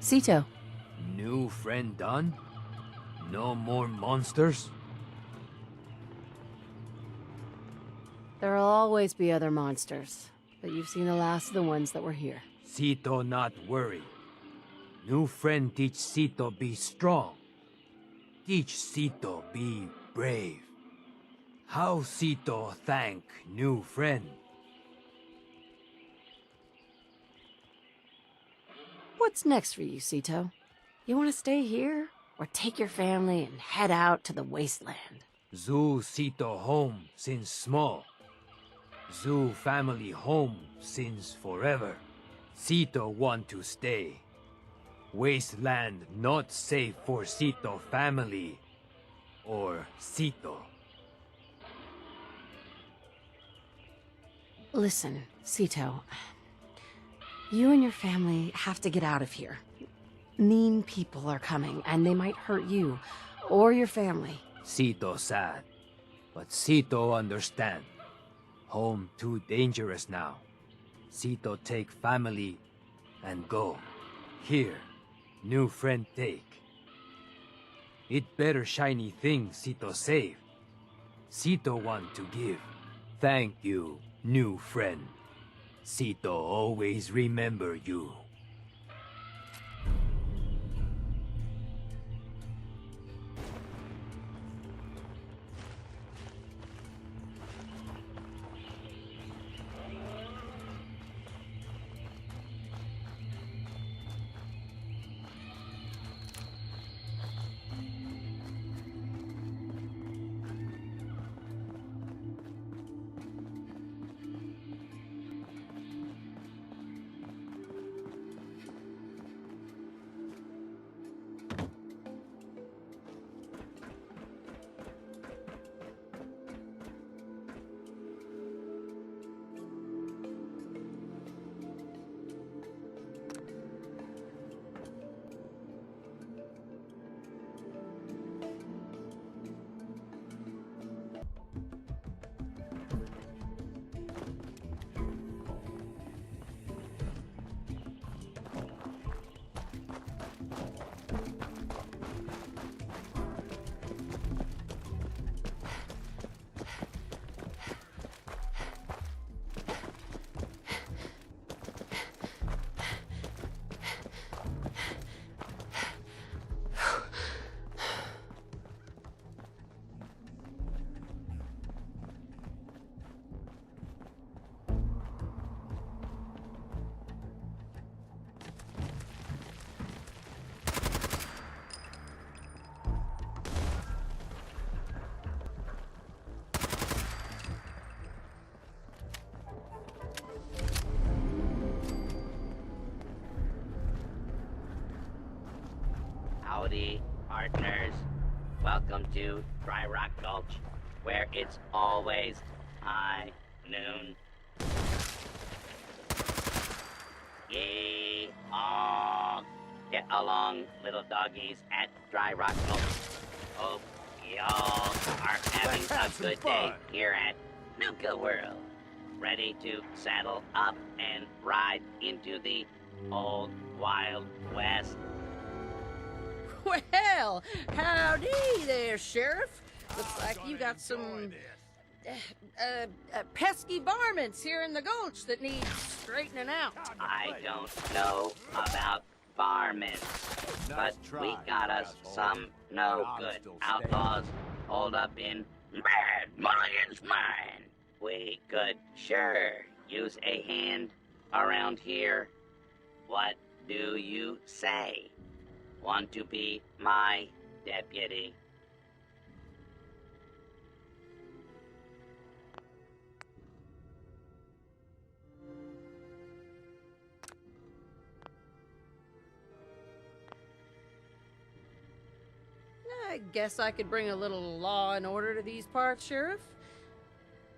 Sito. New friend done? No more monsters? There'll always be other monsters, but you've seen the last of the ones that were here. Sito not worry. New friend teach Sito be strong. Teach Sito be brave. How Sito thank new friend? What's next for you, Sito? You want to stay here, or take your family and head out to the wasteland? Zoo Sito home since small. Zoo family home since forever. Sito want to stay. Wasteland not safe for Sito family or Sito. Listen, Sito. You and your family have to get out of here. Mean people are coming, and they might hurt you or your family. Sito sad, but Sito understand. Home too dangerous now. Sito take family and go. Here, new friend take. It better shiny thing Sito save. Sito want to give. Thank you, new friend. Sito always remember you. Howdy, partners. Welcome to Rock Gulch, where it's always high noon. Yay! Aw! Get along, little doggies, at Rock Gulch. Hope y'all are having a good day here at Nuka World. Ready to saddle up and ride into the old Wild West? Well, howdy there, Sheriff. Looks like you got some pesky varmints here in the gulch that need straightening out. I don't know about varmints, but we got us some no-good outlaws holed up in Bad Mulligan's mine. We could sure use a hand around here. What do you say? Want to be my deputy? I guess I could bring a little law and order to these parts, Sheriff.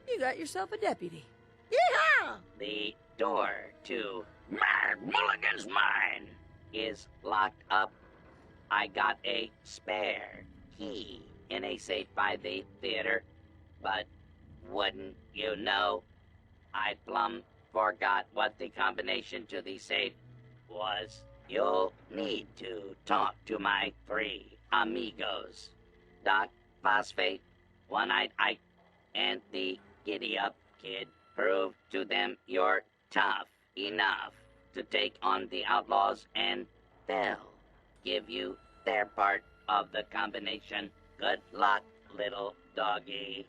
You got yourself a deputy. Yeehaw! The door to Mad Mulligan's mine is locked up. I got a spare key in a safe by the theater, but wouldn't you know, I plumb forgot what the combination to the safe was. you'll need to talk to my 3 amigos. Doc, Phosphate, One-Eyed Ike, and the Giddy-Up Kid. Prove to them you're tough enough to take on the outlaws, and they'll give you their part of the combination. Good luck, little doggy.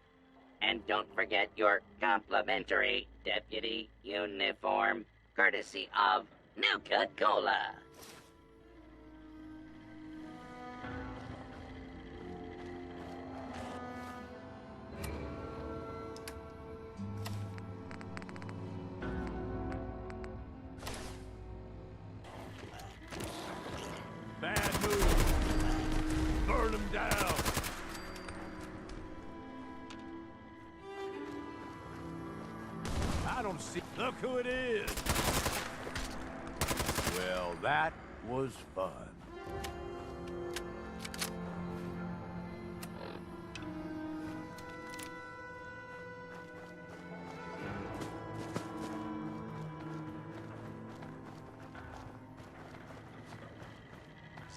And don't forget your complimentary deputy uniform, courtesy of Nuka Cola. Bad move. Burn them down. I don't see. Look who it is. Well, that was fun.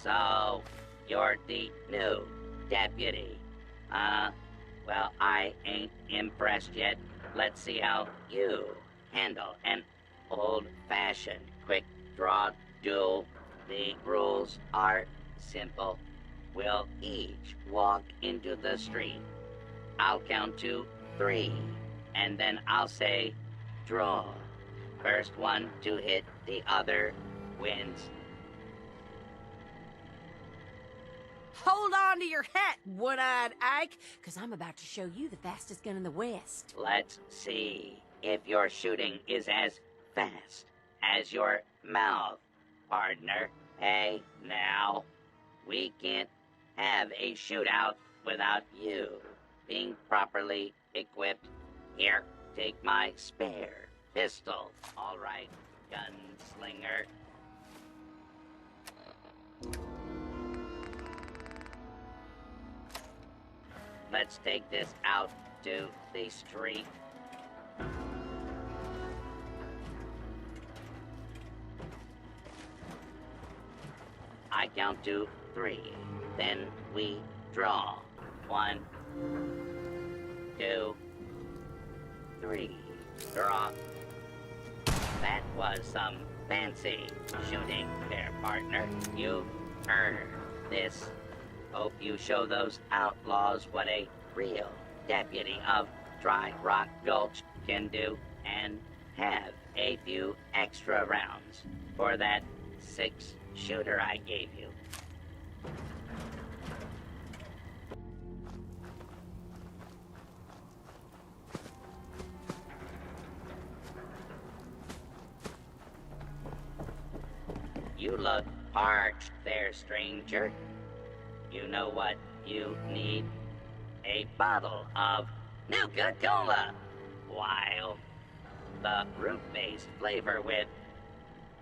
So, you're the new deputy. Well, I ain't impressed yet. Let's see how you handle an old-fashioned quick draw duel. The rules are simple. We'll each walk into the street. I'll count to 3, and then I'll say, draw. First one to hit the other wins. Hold on to your hat, One-Eyed Ike, because I'm about to show you the fastest gun in the West. Let's see if your shooting is as fast as your mouth, partner. Hey, now, we can't have a shootout without you being properly equipped. Here, take my spare pistol. All right, gunslinger. Let's take this out to the street. I count to 3, then we draw. 1, 2, 3. Draw. That was some fancy shooting there, partner. You earned this. Hope you show those outlaws what a real deputy of Dry Rock Gulch can do, and have a few extra rounds for that 6-shooter I gave you. You look parched there, stranger. You know what you need? A bottle of Nuka Cola. Wild. The root-based flavor with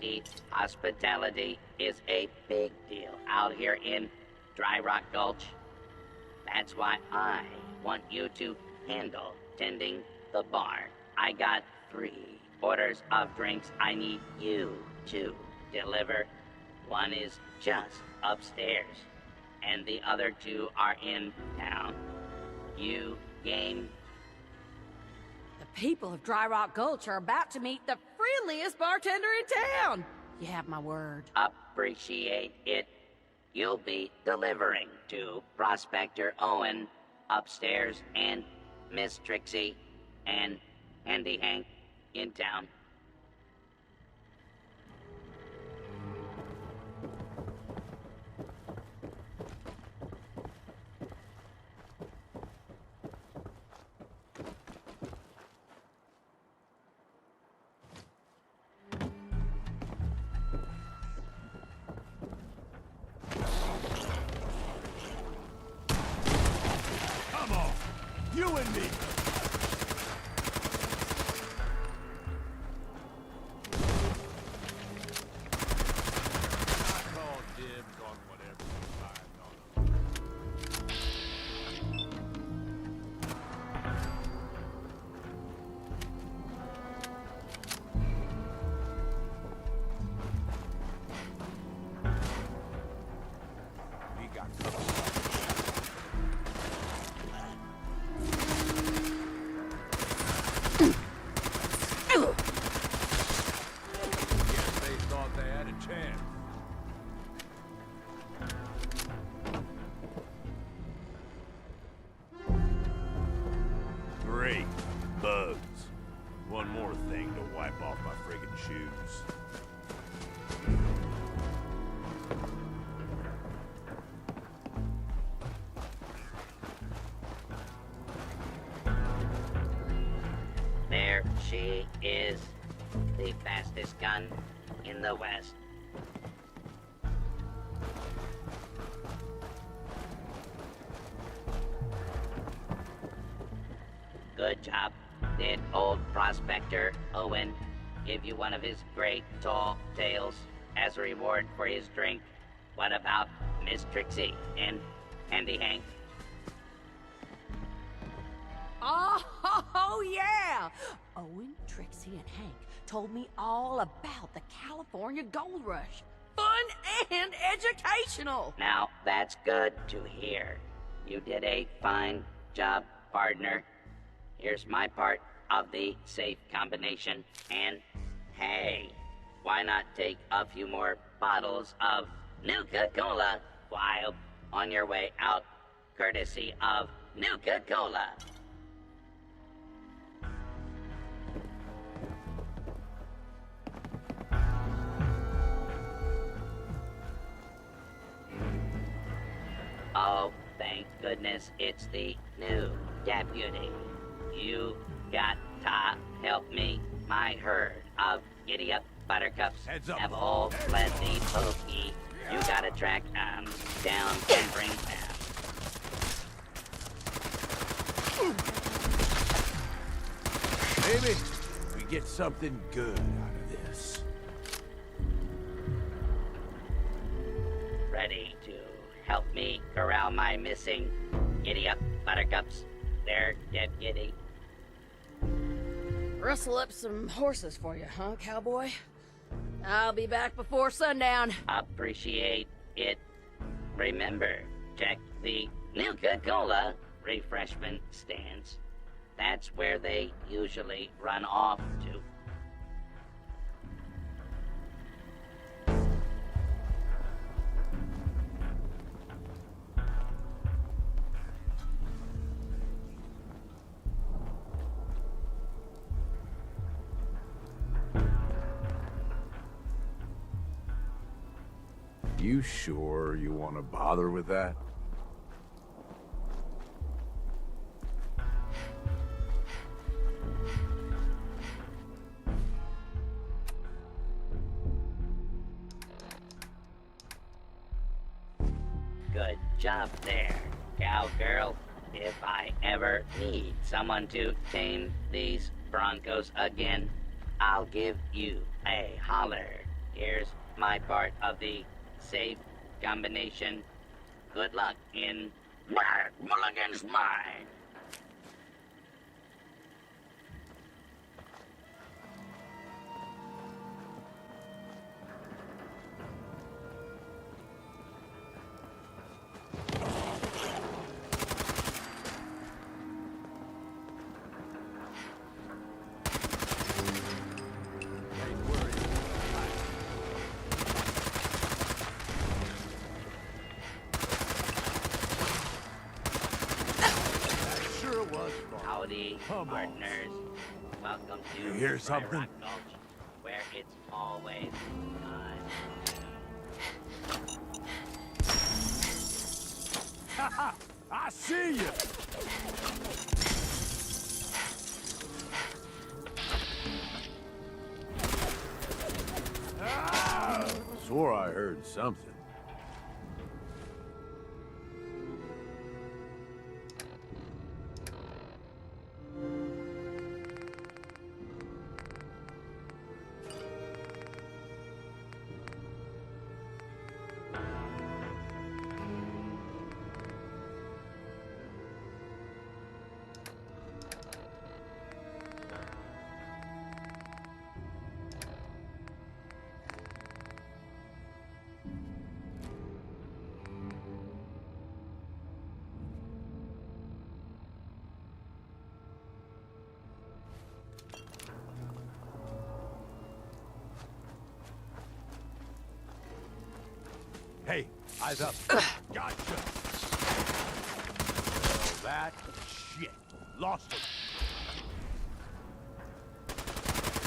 the hospitality is a big deal out here in Dry Rock Gulch. That's why I want you to handle tending the bar. I got 3 orders of drinks I need you to deliver. One is just upstairs, and the other 2 are in town. You game? The people of Dry Rock Gulch are about to meet the friendliest bartender in town. You have my word. Appreciate it. You'll be delivering to Prospector Owen upstairs, and Miss Trixie and Handy Hank in town. Come on, you and me. 10th. Great. Bugs. One more thing to wipe off my friggin' shoes. There she is, the fastest gun in the West. Good job. Did old prospector Owen give you one of his great tall tales as a reward for his drink? What about Miss Trixie and Handy Hank? Oh, yeah! Owen, Trixie, and Hank told me all about the California Gold Rush. Fun and educational! Now, that's good to hear. You did a fine job, partner. Here's my part of the safe combination, and hey, why not take a few more bottles of Nuka Cola while on your way out, courtesy of Nuka Cola. Oh, thank goodness it's the new deputy. You got to help me. My herd of giddy-up buttercups Heads up. have all fled the pokey. You gotta track down and bring them. Maybe we get something good out of this. Ready to help me corral my missing giddy-up buttercups? There, deputy. Rustle up some horses for you, huh, cowboy? I'll be back before sundown. Appreciate it. Remember, check the Nuka Cola refreshment stands. That's where they usually run off to. You sure you want to bother with that? Good job there, cowgirl. If I ever need someone to tame these Broncos again, I'll give you a holler. Here's my part of the safe combination. Good luck in Mulligan's mine. Howdy, Come on. partners. Welcome to You hear something? Rock Gulch, where it's always fun. I see you! Ah! Swore I heard something. Hey, eyes up. Gotcha. Oh, that shit. Lost him.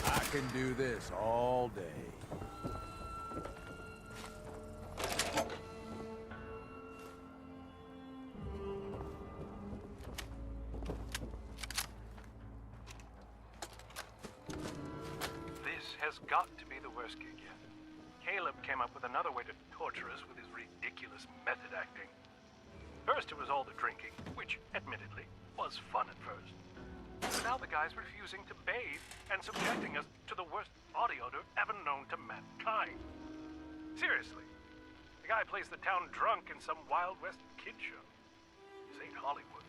I can do this all day. This has got to be the worst gig yet. Caleb came up with another way to torture us with his ridiculous method acting. First it was all the drinking, which, admittedly, was fun at first. But now the guy's refusing to bathe and subjecting us to the worst body odor ever known to mankind. Seriously, the guy plays the town drunk in some Wild West kid show. This ain't Hollywood.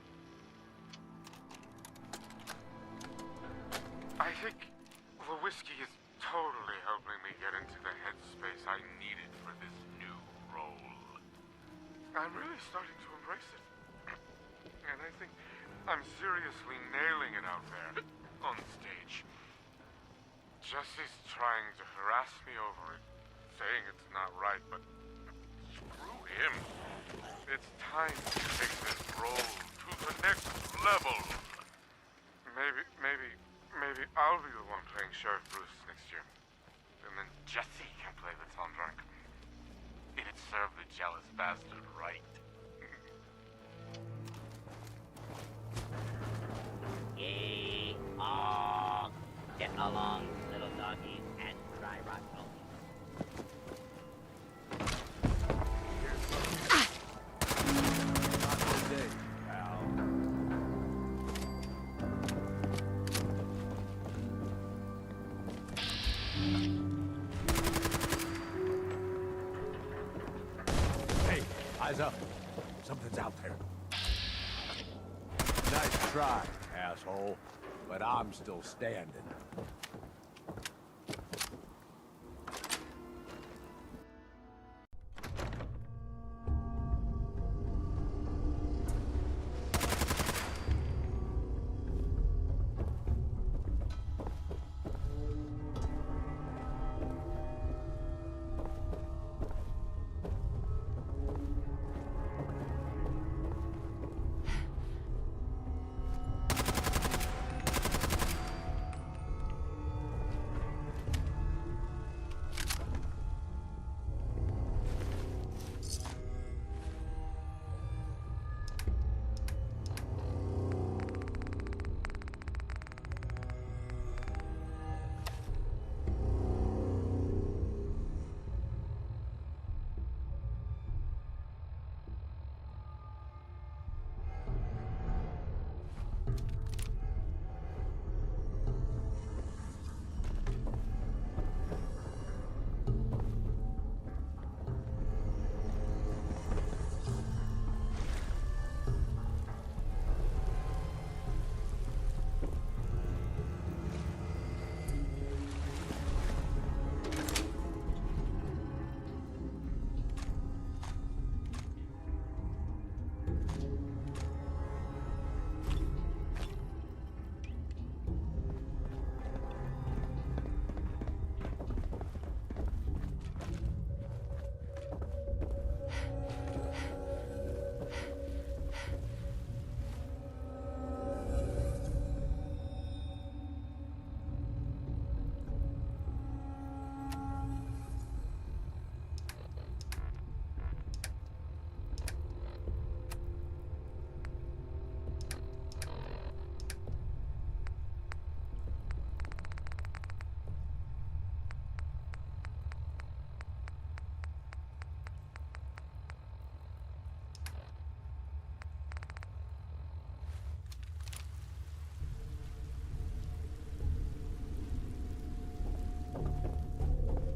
I think the whiskey is totally helping me get into the headspace I needed for this new role. I'm really starting to embrace it. And I think I'm seriously nailing it out there on stage. Jesse's trying to harass me over it, saying it's not right, but screw him. It's time to take this role to the next level. Maybe I'll be the one playing Sheriff Bruce next year. And then Jesse can play the town drunk. It'd serve the jealous bastard right. Yay! Aw! Get along, little doggies, and try Rock Gulch. Not today, pal. Hey, eyes up. Something's out there. Nice try, asshole. But I'm still standing.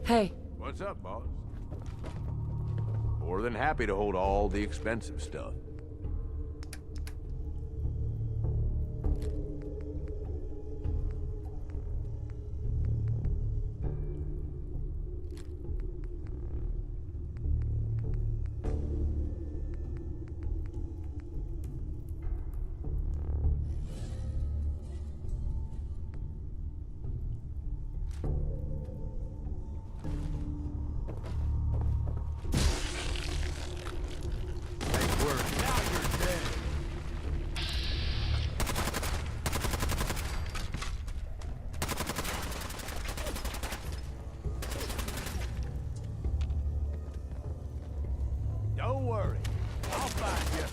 Hey, What's up, boss? More than happy to hold all the expensive stuff. Don't worry. I'll find you.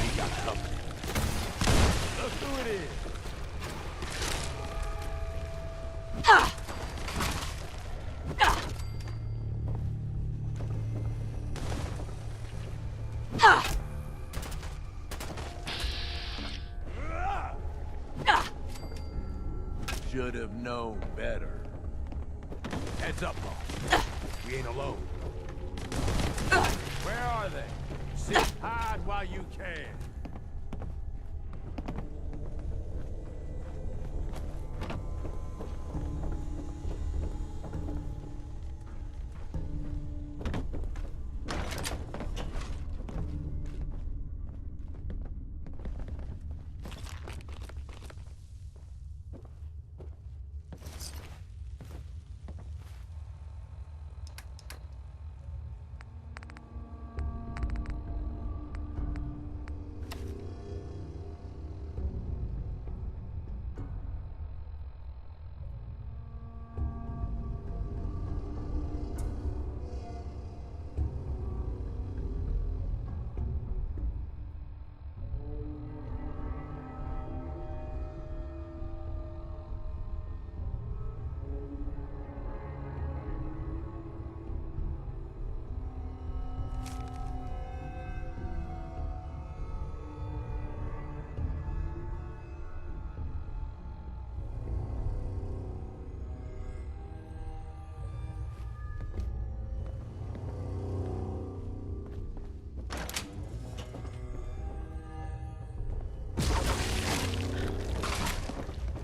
We got company. Look who it is. Should have known better. Heads up, boss. We ain't alone. Where are they? Sit hide while you can.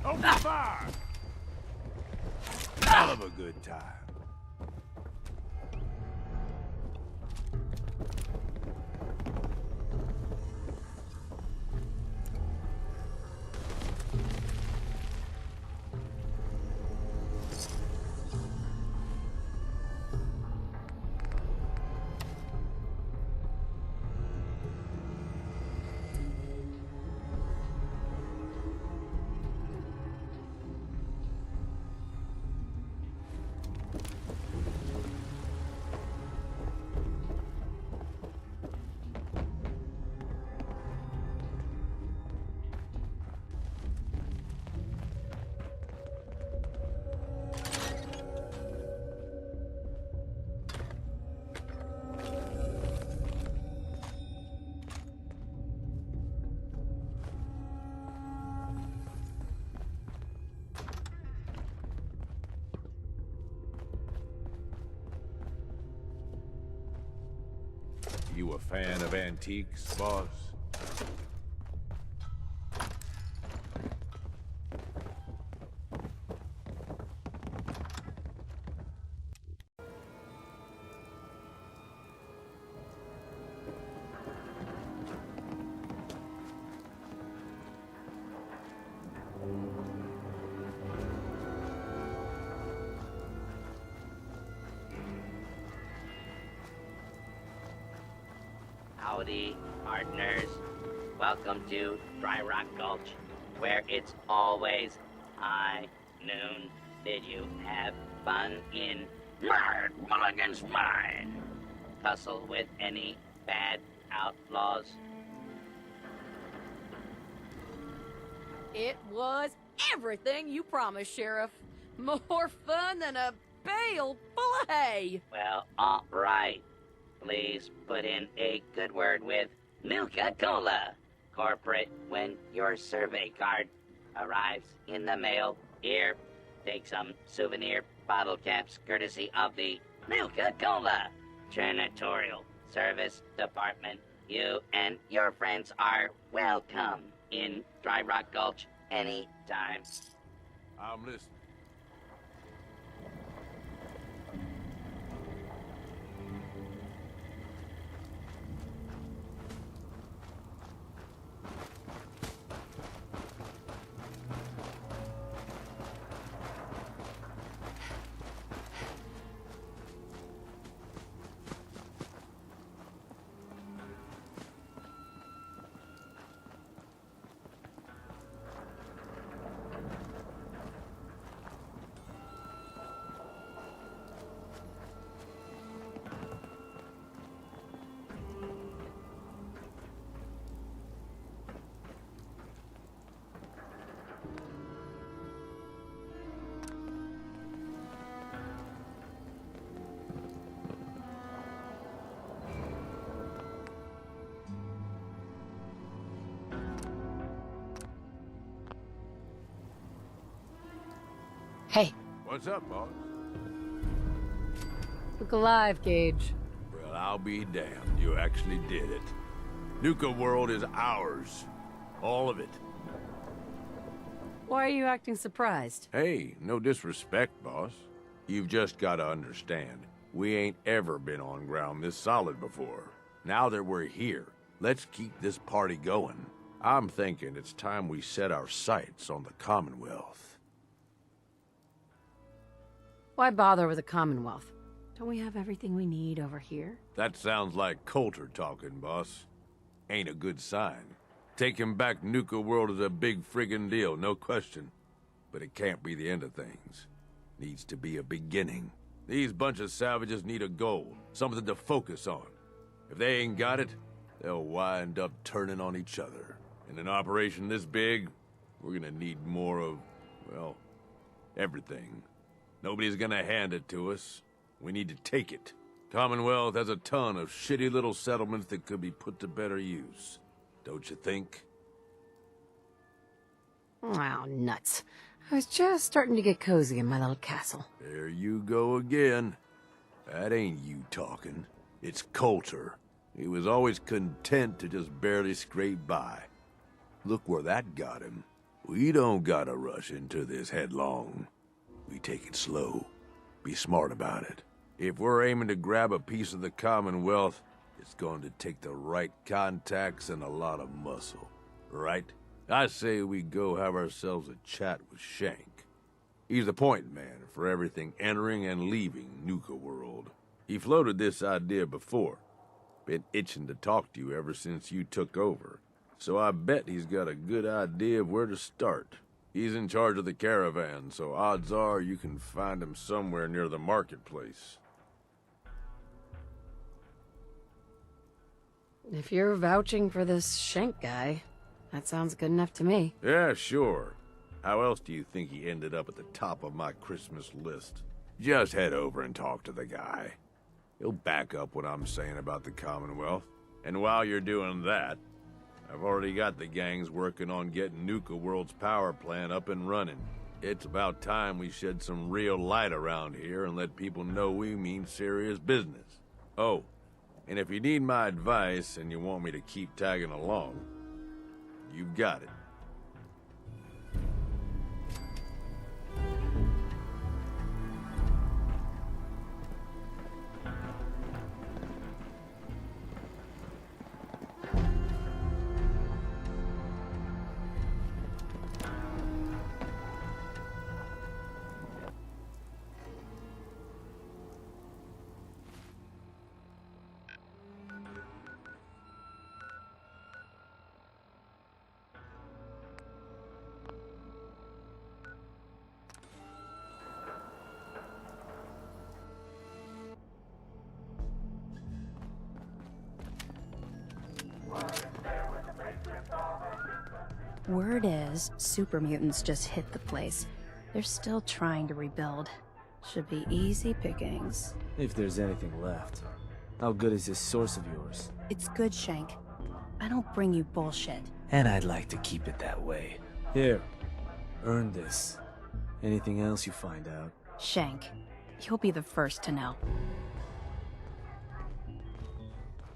Open fire! Hell of a good time. You a fan of antiques, boss? Howdy, partners. Welcome to Dry Rock Gulch, where it's always high noon. Did you have fun in Mad Mulligan's Mine? Tussle with any bad outlaws? It was everything you promised, Sheriff. More fun than a bale full of hay. Well, all right. Please put in a good word with Nuka Cola Corporate when your survey card arrives in the mail. Here, take some souvenir bottle caps courtesy of the Nuka Cola Janitorial Service Department. You and your friends are welcome in Dry Rock Gulch anytime. I'm listening. What's up, boss? Look alive, Gage. Well, I'll be damned. You actually did it. Nuka World is ours. All of it. Why are you acting surprised? Hey, no disrespect, boss. You've just gotta understand. We ain't ever been on ground this solid before. Now that we're here, let's keep this party going. I'm thinking it's time we set our sights on the Commonwealth. Why bother with the Commonwealth? Don't we have everything we need over here? That sounds like Coulter talking, boss. Ain't a good sign. Taking back Nuka World is a big friggin' deal, no question. But it can't be the end of things. Needs to be a beginning. These bunch of savages need a goal, something to focus on. If they ain't got it, they'll wind up turning on each other. In an operation this big, we're gonna need more of, well, everything. Nobody's gonna hand it to us. We need to take it. Commonwealth has a ton of shitty little settlements that could be put to better use. Don't you think? Wow, nuts. I was just starting to get cozy in my little castle. There you go again. That ain't you talking. It's Coulter. He was always content to just barely scrape by. Look where that got him. We don't gotta rush into this headlong. We take it slow. Be smart about it. If we're aiming to grab a piece of the Commonwealth, it's going to take the right contacts and a lot of muscle. Right? I say we go have ourselves a chat with Shank. He's the point man for everything entering and leaving Nuka World. He floated this idea before. Been itching to talk to you ever since you took over. So I bet he's got a good idea of where to start. He's in charge of the caravan, so odds are you can find him somewhere near the marketplace. If you're vouching for this Shank guy, that sounds good enough to me. Yeah, sure. How else do you think he ended up at the top of my Christmas list? Just head over and talk to the guy. He'll back up what I'm saying about the Commonwealth. And while you're doing that, I've already got the gangs working on getting Nuka World's power plant up and running. It's about time we shed some real light around here and let people know we mean serious business. Oh, and if you need my advice and you want me to keep tagging along, you've got it. Word is, super mutants just hit the place. They're still trying to rebuild. Should be easy pickings. If there's anything left. How good is this source of yours? It's good, Shank. I don't bring you bullshit. And I'd like to keep it that way. Here, earn this. Anything else you find out? Shank, you'll be the first to know.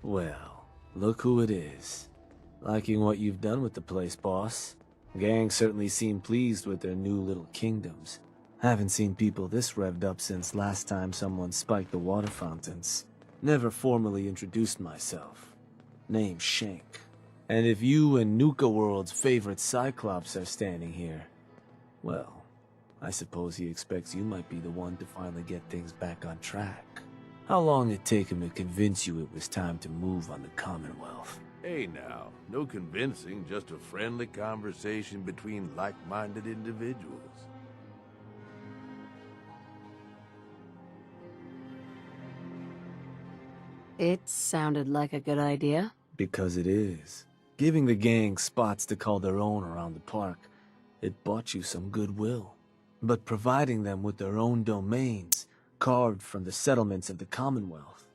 Well, look who it is. Liking what you've done with the place, boss. Gang certainly seem pleased with their new little kingdoms. Haven't seen people this revved up since last time someone spiked the water fountains. Never formally introduced myself. Name's Shank. And if you and Nuka World's favorite Cyclops are standing here, well, I suppose he expects you might be the one to finally get things back on track. How long it take him to convince you it was time to move on the Commonwealth? Hey now, no convincing, just a friendly conversation between like-minded individuals. It sounded like a good idea. Because it is. Giving the gang spots to call their own around the park, it bought you some goodwill. But providing them with their own domains, carved from the settlements of the Commonwealth,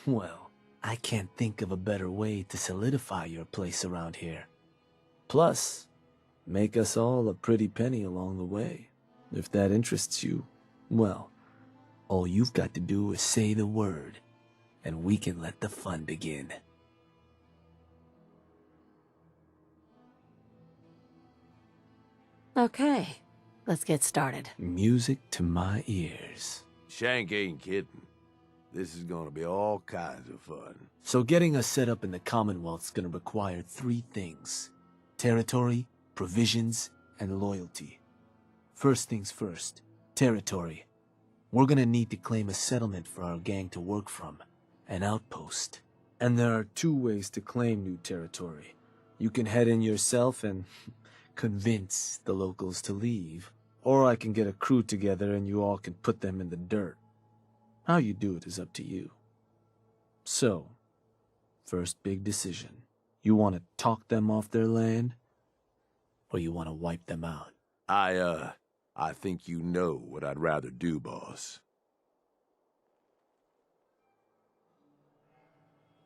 well, I can't think of a better way to solidify your place around here. Plus, make us all a pretty penny along the way. If that interests you, Well, all you've got to do is say the word, and we can let the fun begin. Okay, let's get started. Music to my ears. Shank ain't kidding. This is gonna be all kinds of fun. So getting us set up in the Commonwealth's gonna require 3 things: territory, provisions, and loyalty. First things first, territory. We're gonna need to claim a settlement for our gang to work from, an outpost. And there are 2 ways to claim new territory. You can head in yourself and convince the locals to leave, or I can get a crew together and you all can put them in the dirt. How you do it is up to you. So, first big decision. You want to talk them off their land, or you want to wipe them out? I think you know what I'd rather do, boss.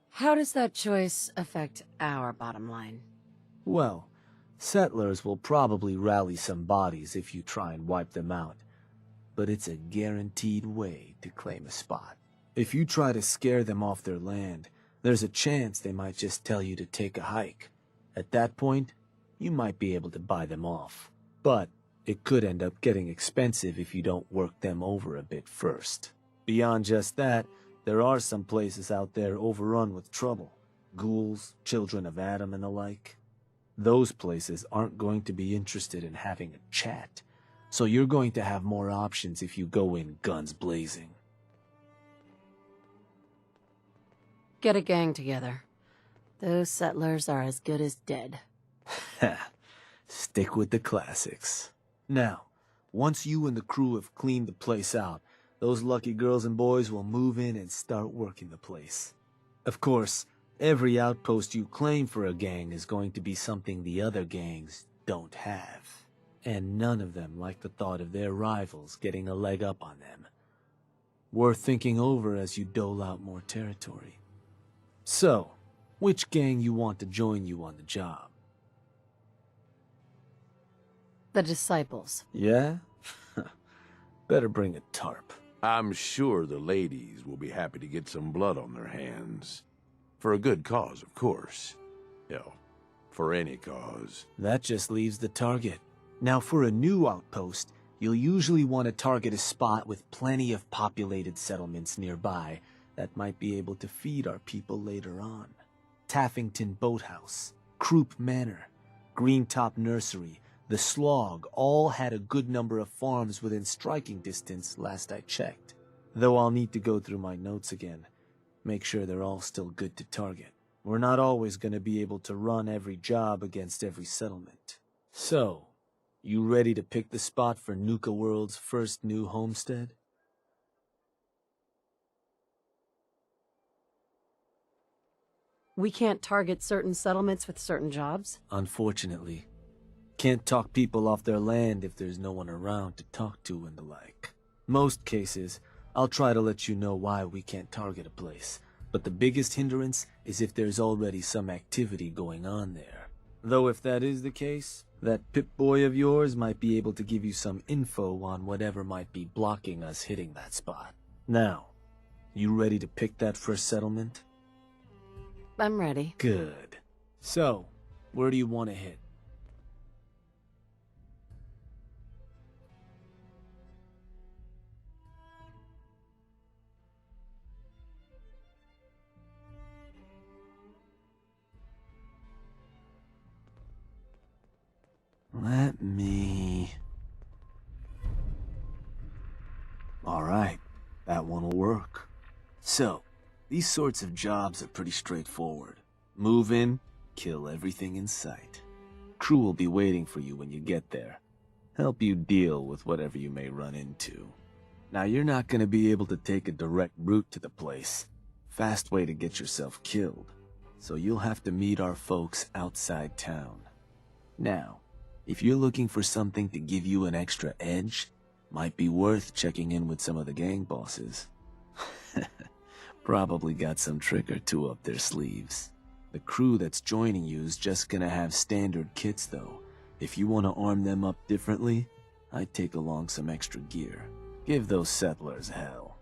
How does that choice affect our bottom line? Well, settlers will probably rally some bodies if you try and wipe them out, but it's a guaranteed way to claim a spot. If you try to scare them off their land, there's a chance they might just tell you to take a hike. At that point, you might be able to buy them off. But it could end up getting expensive if you don't work them over a bit first. Beyond just that, there are some places out there overrun with trouble. Ghouls, children of Adam, and the like. Those places aren't going to be interested in having a chat, so you're going to have more options if you go in guns blazing. Get a gang together. Those settlers are as good as dead. Ha! Stick with the classics. Now, once you and the crew have cleaned the place out, those lucky girls and boys will move in and start working the place. Of course, every outpost you claim for a gang is going to be something the other gangs don't have. And none of them like the thought of their rivals getting a leg up on them. Worth thinking over as you dole out more territory. So, which gang you want to join you on the job? The Disciples. Yeah? Better bring a tarp. I'm sure the ladies will be happy to get some blood on their hands. For a good cause, of course. Hell, for any cause. That just leaves the target. Now, for a new outpost, you'll usually want to target a spot with plenty of populated settlements nearby that might be able to feed our people later on. Taffington Boathouse, Croup Manor, Greentop Nursery, the Slog all had a good number of farms within striking distance last I checked. Though I'll need to go through my notes again. Make sure they're all still good to target. We're not always going to be able to run every job against every settlement. So, you ready to pick the spot for Nuka World's first new homestead? We can't target certain settlements with certain jobs? Unfortunately. Can't talk people off their land if there's no one around to talk to and the like. Most cases, I'll try to let you know why we can't target a place, but the biggest hindrance is if there's already some activity going on there. Though if that is the case, that Pip-Boy of yours might be able to give you some info on whatever might be blocking us hitting that spot. Now, you ready to pick that first settlement? I'm ready. Good. So, where do you want to hit? Let me... Alright, that one will work. So, these sorts of jobs are pretty straightforward. Move in, kill everything in sight. Crew will be waiting for you when you get there. Help you deal with whatever you may run into. Now, you're not going to be able to take a direct route to the place. Fast way to get yourself killed. So you'll have to meet our folks outside town. Now, if you're looking for something to give you an extra edge, might be worth checking in with some of the gang bosses. Probably got some trick or two up their sleeves. The crew that's joining you is just gonna have standard kits though. If you want to arm them up differently, I'd take along some extra gear. Give those settlers hell.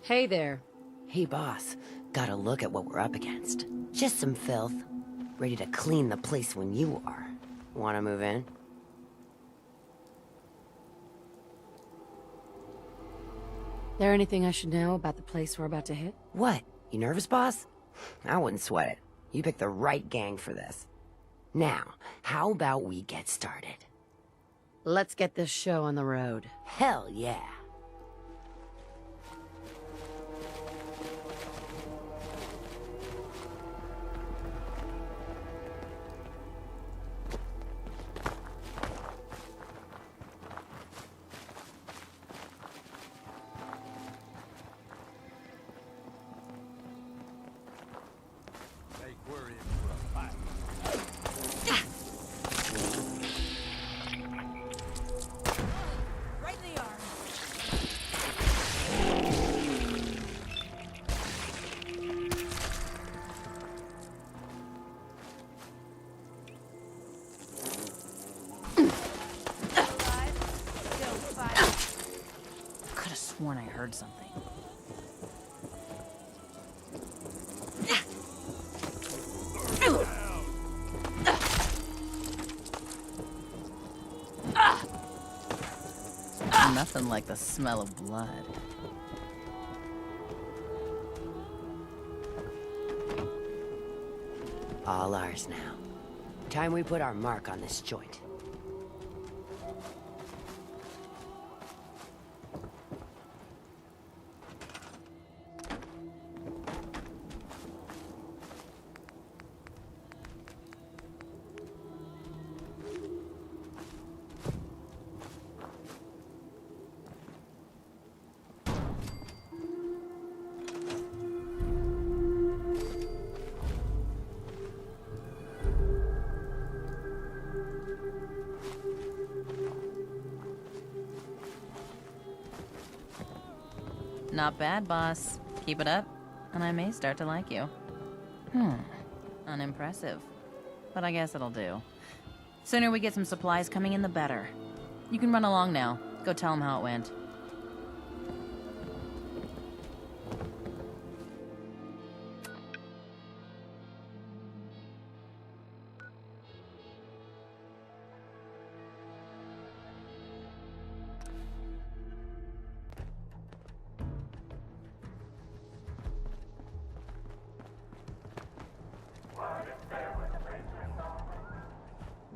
Hey there. Hey, boss. Gotta look at what we're up against. Just some filth. Ready to clean the place when you are. Wanna move in? There anything I should know about the place we're about to hit? What? You nervous, boss? I wouldn't sweat it. You picked the right gang for this. Now, how about we get started? Let's get this show on the road. Hell yeah. Sworn I heard something. Nothing like the smell of blood. All ours now. Time we put our mark on this joint. Not bad, boss. Keep it up, and I may start to like you. Unimpressive. But I guess it'll do. Sooner we get some supplies coming in, the better. You can run along now. Go tell them how it went.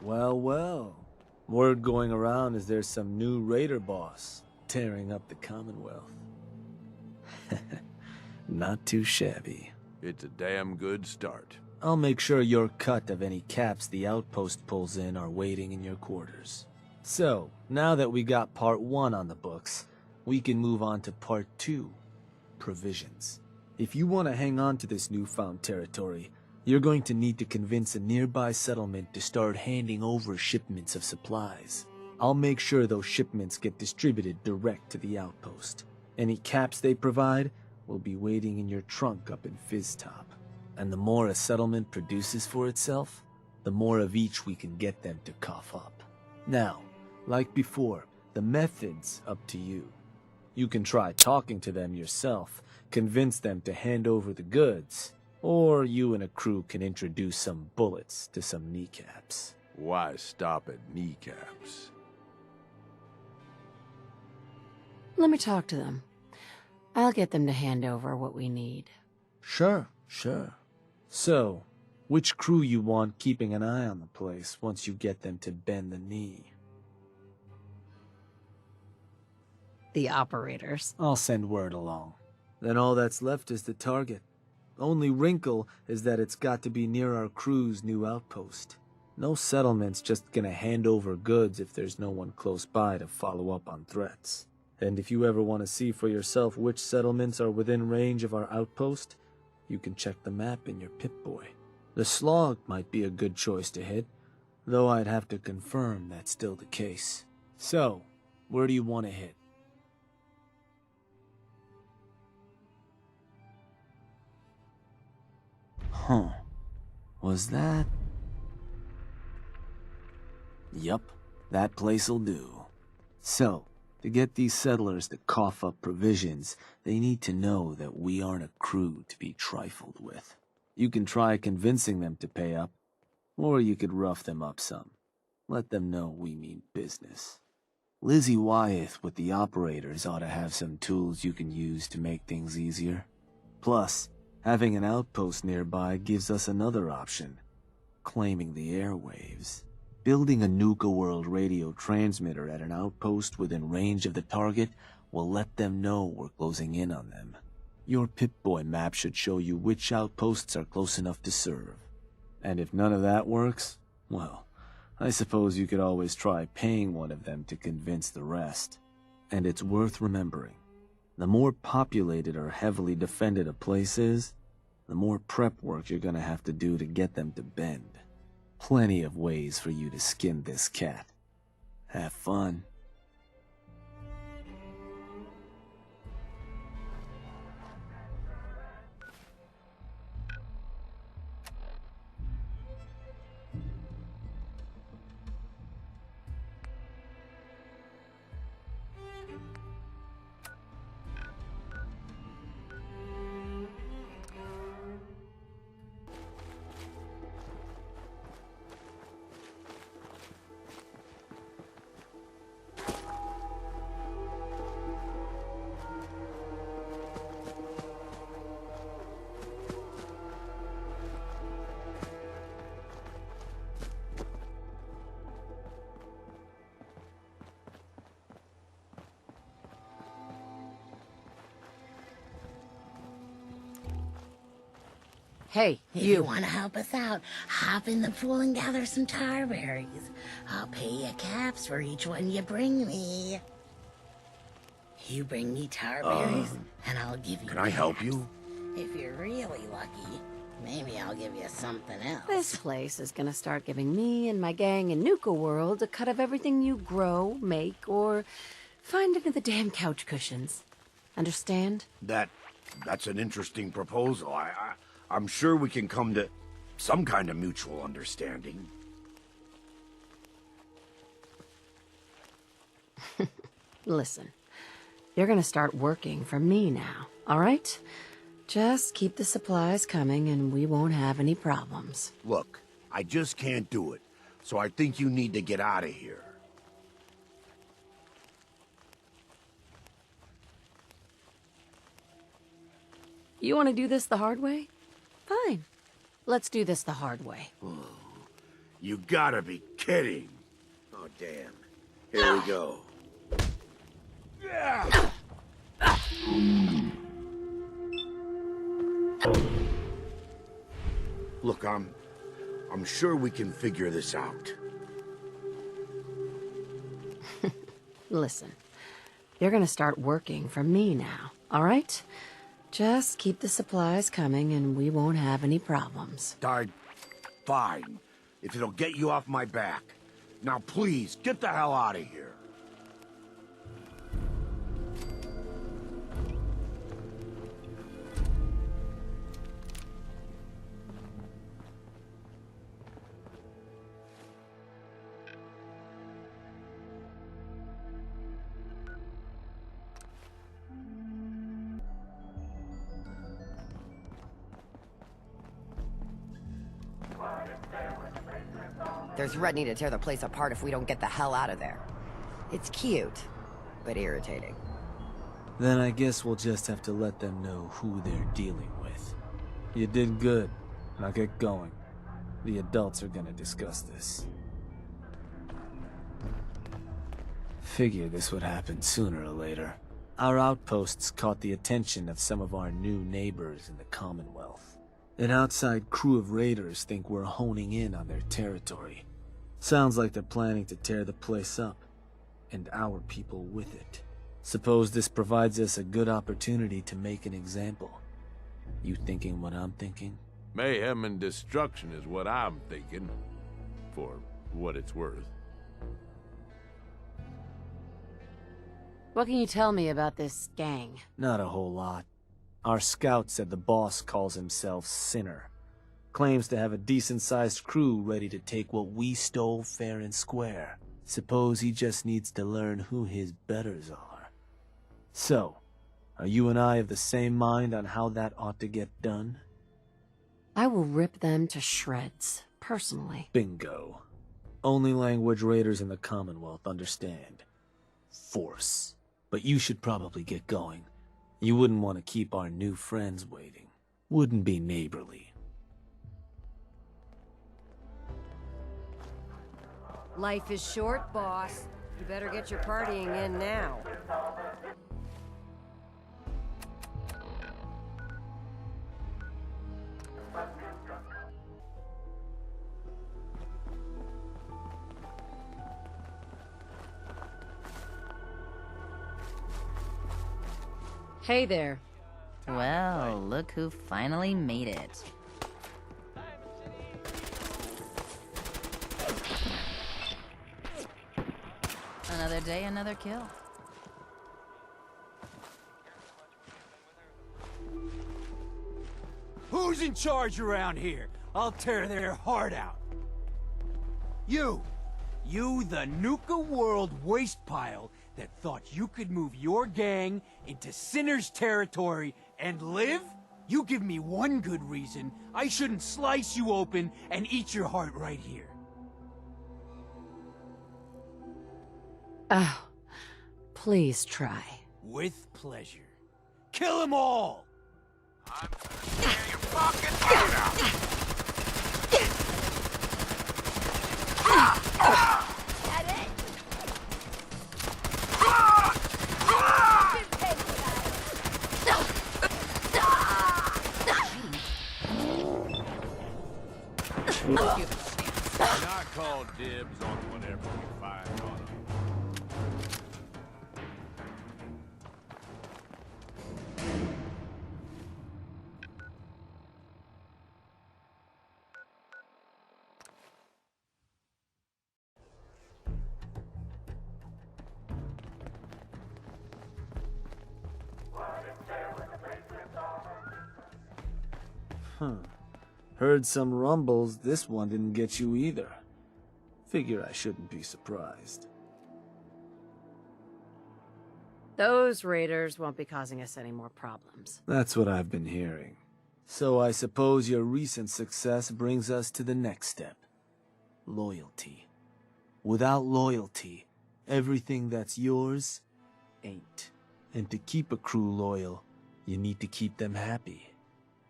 Well, well. Word going around is there's some new raider boss tearing up the Commonwealth. Not too shabby. It's a damn good start. I'll make sure your cut of any caps the outpost pulls in are waiting in your quarters. So, now that we got part 1 on the books, we can move on to part 2, provisions. If you want to hang on to this newfound territory, you're going to need to convince a nearby settlement to start handing over shipments of supplies. I'll make sure those shipments get distributed direct to the outpost. Any caps they provide will be waiting in your trunk up in Fizztop. And the more a settlement produces for itself, the more of each we can get them to cough up. Now, like before, the method's up to you. You can try talking to them yourself, convince them to hand over the goods, or you and a crew can introduce some bullets to some kneecaps. Why stop at kneecaps? Let me talk to them. I'll get them to hand over what we need. Sure. So, which crew you want keeping an eye on the place once you get them to bend the knee? The operators. I'll send word along. Then all that's left is the target. Only wrinkle is that it's got to be near our crew's new outpost. No settlement's just gonna hand over goods if there's no one close by to follow up on threats. And if you ever want to see for yourself which settlements are within range of our outpost, you can check the map in your Pip-Boy. The Slog might be a good choice to hit, though I'd have to confirm that's still the case. So, where do you want to hit? Huh. Was that... Yup, that place'll do. So, to get these settlers to cough up provisions, they need to know that we aren't a crew to be trifled with. You can try convincing them to pay up, or you could rough them up some. Let them know we mean business. Lizzie Wyeth with the operators ought to have some tools you can use to make things easier. Plus, having an outpost nearby gives us another option, claiming the airwaves. Building a Nuka World radio transmitter at an outpost within range of the target will let them know we're closing in on them. Your Pip-Boy map should show you which outposts are close enough to serve. And if none of that works, well, I suppose you could always try paying one of them to convince the rest. And it's worth remembering, the more populated or heavily defended a place is, the more prep work you're gonna have to do to get them to bend. Plenty of ways for you to skin this cat. Have fun. Hey, If you want to help us out, hop in the pool and gather some tar berries. I'll pay you caps for each one you bring me. You bring me tar berries, and I'll give you Can I help caps. you? If you're really lucky, maybe I'll give you something else. This place is gonna start giving me and my gang in Nuka World a cut of everything you grow, make, or find under the damn couch cushions. Understand? That's an interesting proposal. I'm sure we can come to some kind of mutual understanding. Listen, you're gonna start working for me now, all right? Just keep the supplies coming and we won't have any problems. Look, I just can't do it, so I think you need to get out of here. You want to do this the hard way? Fine. Let's do this the hard way. You gotta be kidding. Oh, damn. Here we go. Look, I'm sure we can figure this out. Listen, you're gonna start working for me now, all right? Just keep the supplies coming and we won't have any problems. Fine, if it'll get you off my back. Now please, get the hell out of here. They're threatening to tear the place apart if we don't get the hell out of there. It's cute, but irritating. Then I guess we'll just have to let them know who they're dealing with. You did good. Now get going. The adults are gonna discuss this. Figure this would happen sooner or later. Our outposts caught the attention of some of our new neighbors in the Commonwealth. An outside crew of raiders think we're honing in on their territory. Sounds like they're planning to tear the place up, and our people with it. Suppose this provides us a good opportunity to make an example. You thinking what I'm thinking? Mayhem and destruction is what I'm thinking, for what it's worth. What can you tell me about this gang? Not a whole lot. Our scout said the boss calls himself Sinner. Claims to have a decent-sized crew ready to take what we stole fair and square. Suppose he just needs to learn who his betters are. So, are you and I of the same mind on how that ought to get done? I will rip them to shreds, personally. Bingo. Only language raiders in the Commonwealth understand. Force. But you should probably get going. You wouldn't want to keep our new friends waiting. Wouldn't be neighborly. Life is short, boss. You better get your partying in now. Hey there. Well, look who finally made it. Another day, another kill. Who's in charge around here? I'll tear their heart out. You! You, the Nuka World waste pile that thought you could move your gang into Sinner's territory and live? You give me one good reason I shouldn't slice you open and eat your heart right here. Oh, please try. With pleasure. Kill them all! I'm gonna tear your fucking heart out! Not call dibs on whatever we find on them. Heard some rumbles, this one didn't get you either. Figure I shouldn't be surprised. Those raiders won't be causing us any more problems. That's what I've been hearing. So I suppose your recent success brings us to the next step. Loyalty. Without loyalty, everything that's yours ain't. And to keep a crew loyal, you need to keep them happy.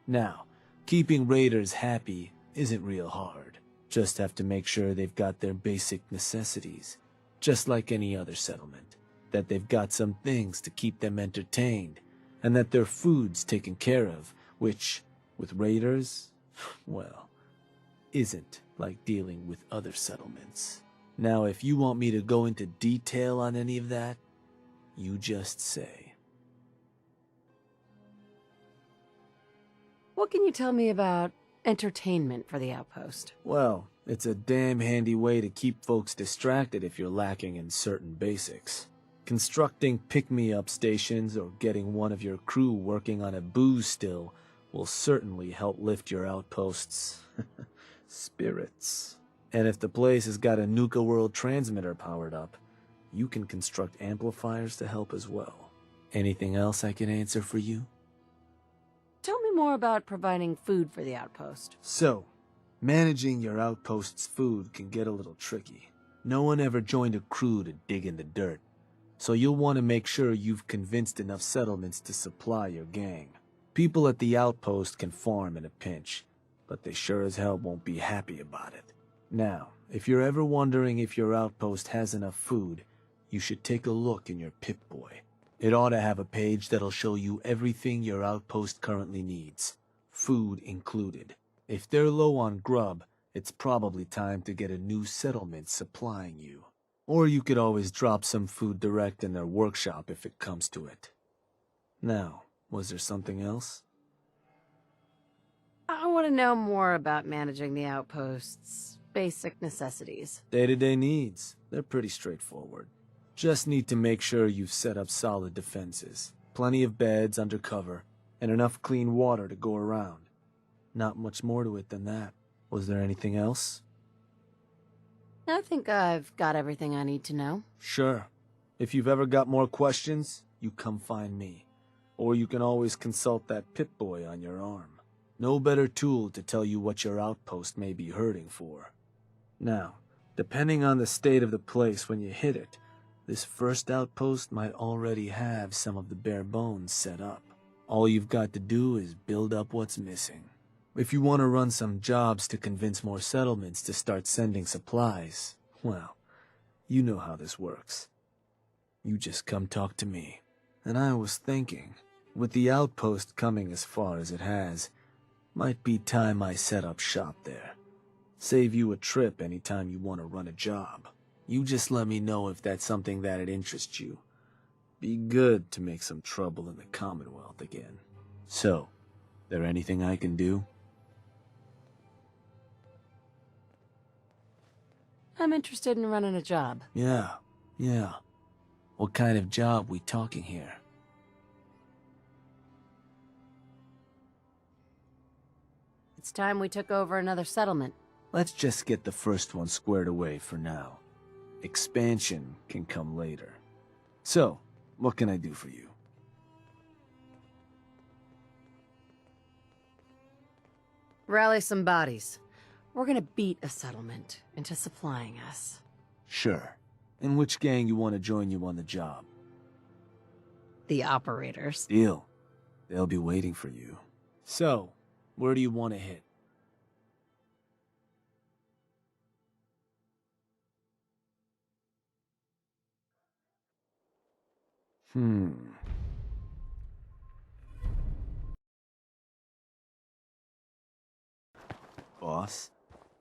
Now, keeping raiders happy isn't real hard. Just have to make sure they've got their basic necessities, just like any other settlement. That they've got some things to keep them entertained, and that their food's taken care of, which, with raiders, well, isn't like dealing with other settlements. Now, if you want me to go into detail on any of that, you just say. What can you tell me about entertainment for the outpost? Well, it's a damn handy way to keep folks distracted if you're lacking in certain basics. Constructing pick-me-up stations or getting one of your crew working on a booze still will certainly help lift your outpost's spirits. And if the place has got a Nuka World transmitter powered up, you can construct amplifiers to help as well. Anything else I can answer for you? Tell me more about providing food for the outpost. So, Managing your outpost's food can get a little tricky. No one ever joined a crew to dig in the dirt, so you'll want to make sure you've convinced enough settlements to supply your gang. People at the outpost can farm in a pinch, but they sure as hell won't be happy about it. Now, if you're ever wondering if your outpost has enough food, you should take a look in your Pip-Boy. It ought to have a page that'll show you everything your outpost currently needs, food included. If they're low on grub, it's probably time to get a new settlement supplying you. Or you could always drop some food direct in their workshop if it comes to it. Now, was there something else? I want to know more about managing the outpost's basic necessities. Day-to-day needs. They're pretty straightforward. Just need to make sure you've set up solid defenses, plenty of beds under cover, and enough clean water to go around. Not much more to it than that. Was there anything else? I think I've got everything I need to know. Sure. If you've ever got more questions, you come find me. Or you can always consult that Pip-Boy on your arm. No better tool to tell you what your outpost may be hurting for. Now, depending on the state of the place when you hit it, this first outpost might already have some of the bare bones set up. All you've got to do is build up what's missing. If you want to run some jobs to convince more settlements to start sending supplies, well, you know how this works. You just come talk to me. And I was thinking, with the outpost coming as far as it has, might be time I set up shop there. Save you a trip anytime you want to run a job. You just let me know if that's something that'd interest you. Be good to make some trouble in the Commonwealth again. So, there anything I can do? I'm interested in running a job. Yeah. What kind of job we talking here? It's time we took over another settlement. Let's just get the first one squared away for now. Expansion can come later. So, what can I do for you? Rally some bodies. We're gonna beat a settlement into supplying us. Sure. And which gang you want to join you on the job? The operators. Deal. They'll be waiting for you. So, where do you want to hit? Boss,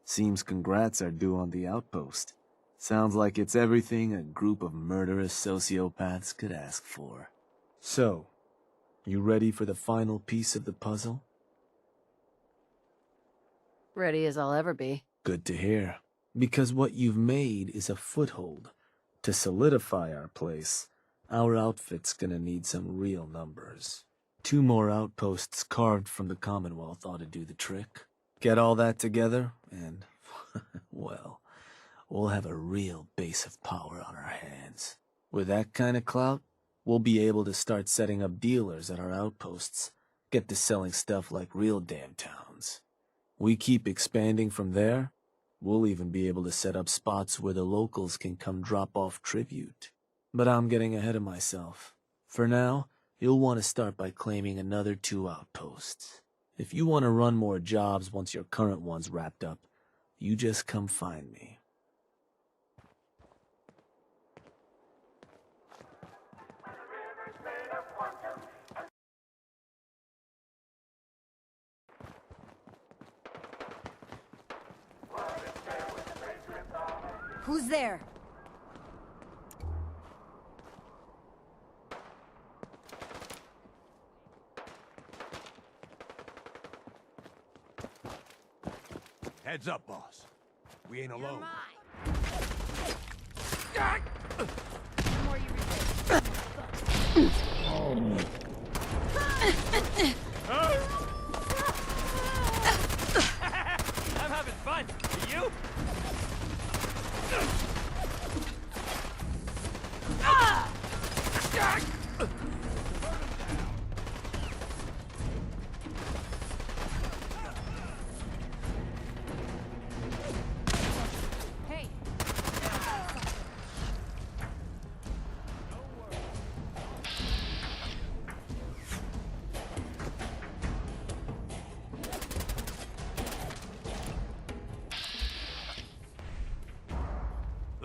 seems congrats are due on the outpost. Sounds like it's everything a group of murderous sociopaths could ask for. So, you ready for the final piece of the puzzle? Ready as I'll ever be. Good to hear. Because what you've made is a foothold. To solidify our place, our outfit's gonna need some real numbers. 2 more outposts carved from the Commonwealth ought to do the trick. Get all that together, and, well, we'll have a real base of power on our hands. With that kind of clout, we'll be able to start setting up dealers at our outposts, get to selling stuff like real damn towns. We keep expanding from there, we'll even be able to set up spots where the locals can come drop off tribute. But I'm getting ahead of myself. For now, you'll want to start by claiming another 2 outposts. If you want to run more jobs once your current one's wrapped up, you just come find me. Who's there? Heads up, boss. We ain't alone. I'm having fun. You?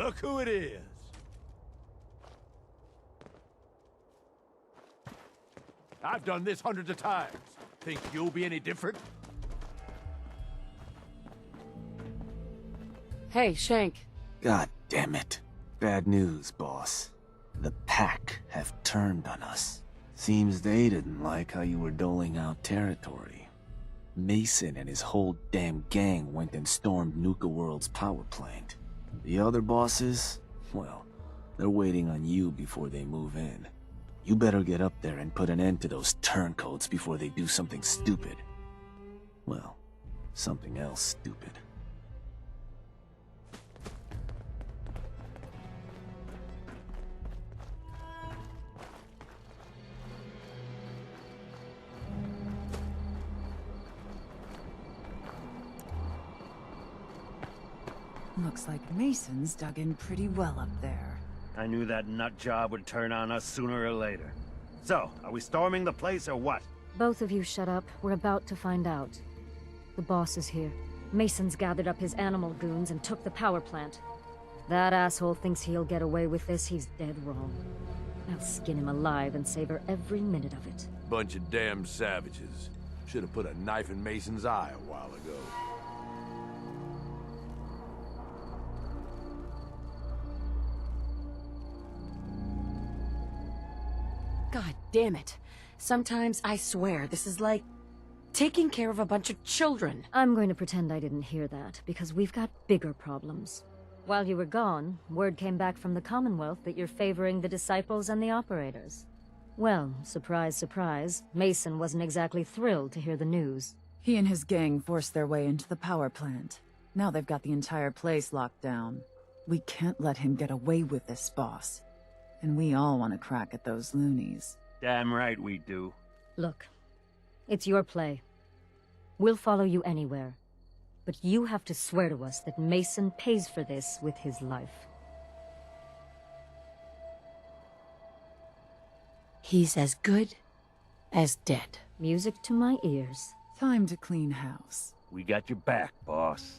Look who it is! I've done this hundreds of times. Think you'll be any different? Hey, Shank. God damn it. Bad news, boss. The pack have turned on us. Seems they didn't like how you were doling out territory. Mason and his whole damn gang went and stormed Nuka World's power plant. The other bosses, well, they're waiting on you before they move in. You better get up there and put an end to those turncoats before they do something stupid. Well, something else stupid. Looks like Mason's dug in pretty well up there. I knew that nut job would turn on us sooner or later. So, are we storming the place or what? Both of you shut up. We're about to find out. The boss is here. Mason's gathered up his animal goons and took the power plant. That asshole thinks he'll get away with this. He's dead wrong. I'll skin him alive and savor every minute of it. Bunch of damn savages. Should have put a knife in Mason's eye a while ago. God damn it. Sometimes I swear this is like taking care of a bunch of children. I'm going to pretend I didn't hear that, because we've got bigger problems. While you were gone, word came back from the Commonwealth that you're favoring the disciples and the operators. Well, surprise, surprise, Mason wasn't exactly thrilled to hear the news. He and his gang forced their way into the power plant. Now they've got the entire place locked down. We can't let him get away with this, boss. And we all want to crack at those loonies. Damn right we do. Look, it's your play. We'll follow you anywhere. But you have to swear to us that Mason pays for this with his life. He's as good as dead. Music to my ears. Time to clean house. We got your back, boss.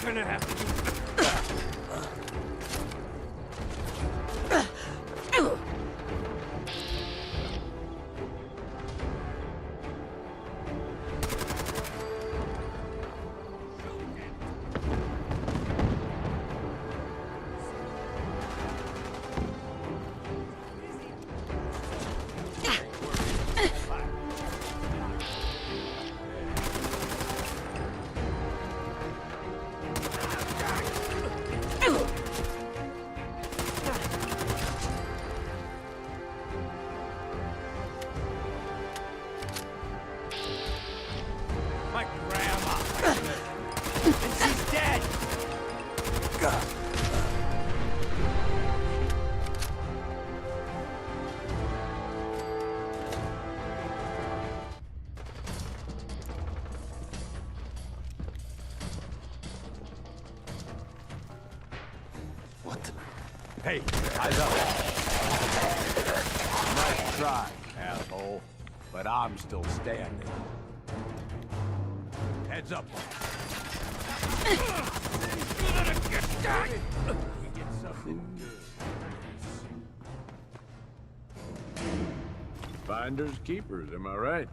Gonna have to do my grandma. And she's dead. What the? Hey, eyes up. Nice try, asshole. But I'm still standing. Heads up. We get something good. Finders keepers, am I right?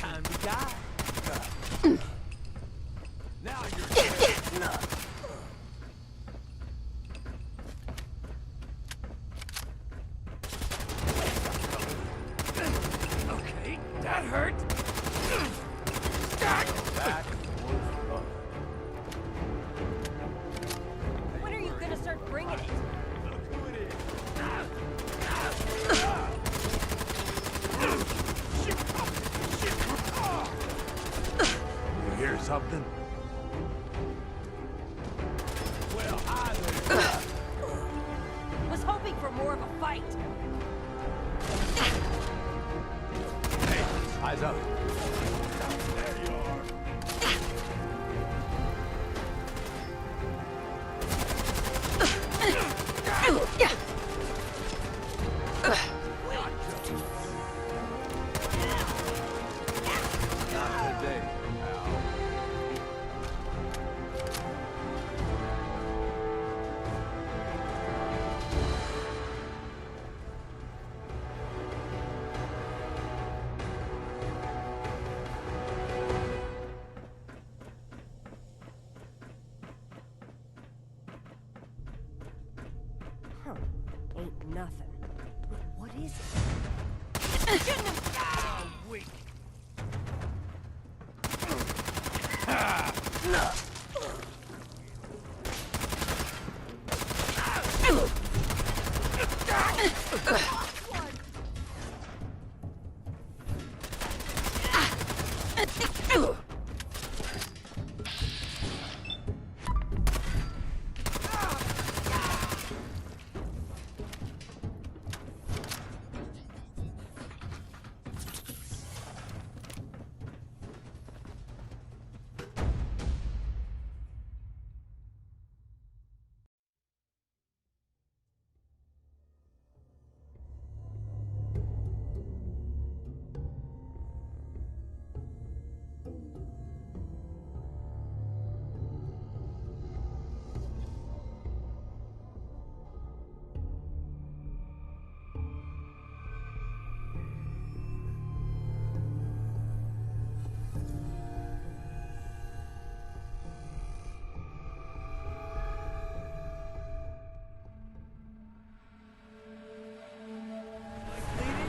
Time to die. Now you're okay, that hurt. When are you gonna start bringing it? Look who it is. You hear something? Well, Was hoping for more of a fight. Hey, eyes up. there you are. Not today, pal. Huh. Ain't nothing. But what is it? Shouldn't have... Weak.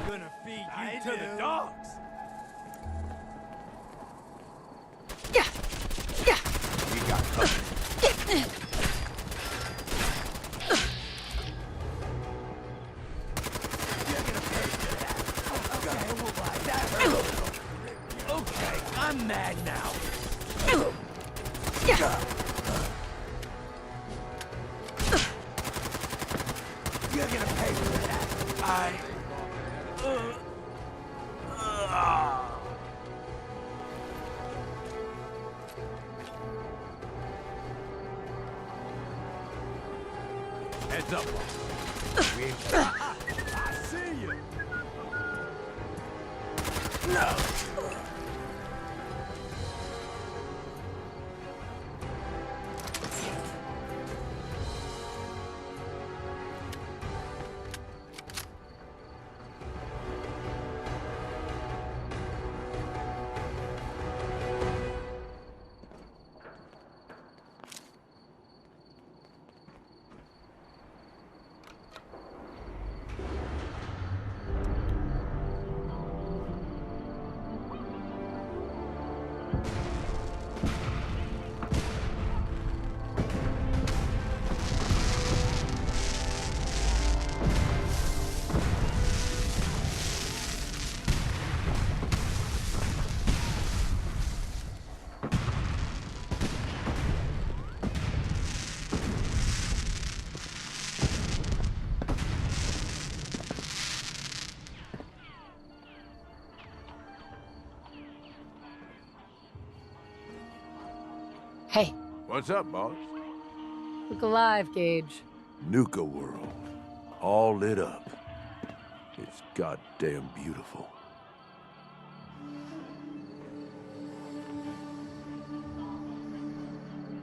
Gonna feed you to the dogs. We got company. Okay, I'm mad now. You're gonna pay for that. Heads up. We ain't I see you. No. Hey. What's up, boss? Look alive, Gage. Nuka World. All lit up. It's goddamn beautiful.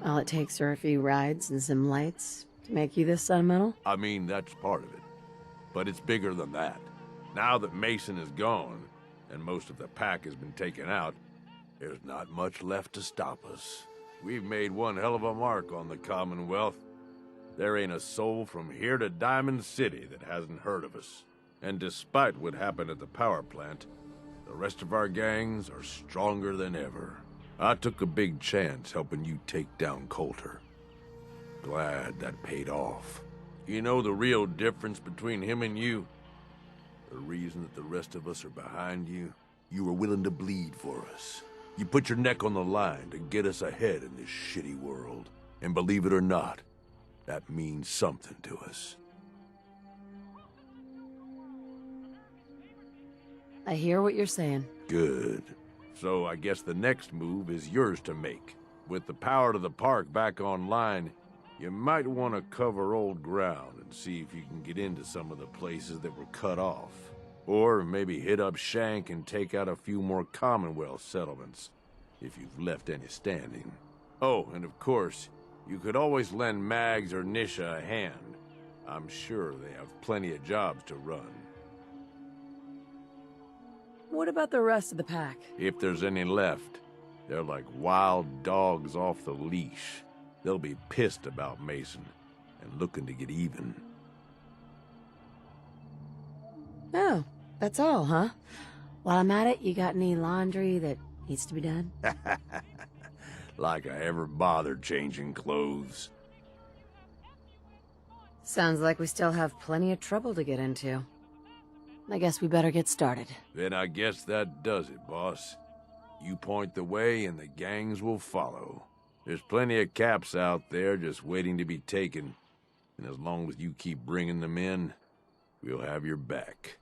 All it takes are a few rides and some lights to make you this sentimental? I mean, that's part of it. But it's bigger than that. Now that Mason is gone, and most of the pack has been taken out, there's not much left to stop us. We've made one hell of a mark on the Commonwealth. There ain't a soul from here to Diamond City that hasn't heard of us. And despite what happened at the power plant, the rest of our gangs are stronger than ever. I took a big chance helping you take down Coulter. Glad that paid off. You know the real difference between him and you? The reason that the rest of us are behind you? You were willing to bleed for us. You put your neck on the line to get us ahead in this shitty world. And believe it or not, that means something to us. I hear what you're saying. Good. So I guess the next move is yours to make. With the power to the park back online, you might want to cover old ground and see if you can get into some of the places that were cut off. Or maybe hit up Shank and take out a few more Commonwealth settlements, if you've left any standing. Oh, and of course, you could always lend Mags or Nisha a hand. I'm sure they have plenty of jobs to run. What about the rest of the pack? If there's any left, they're like wild dogs off the leash. They'll be pissed about Mason and looking to get even. Oh, that's all, huh? While I'm at it, you got any laundry that needs to be done? Like I ever bothered changing clothes. Sounds like we still have plenty of trouble to get into. I guess we better get started. Then I guess that does it, boss. You point the way and the gangs will follow. There's plenty of caps out there just waiting to be taken. And as long as you keep bringing them in, we'll have your back.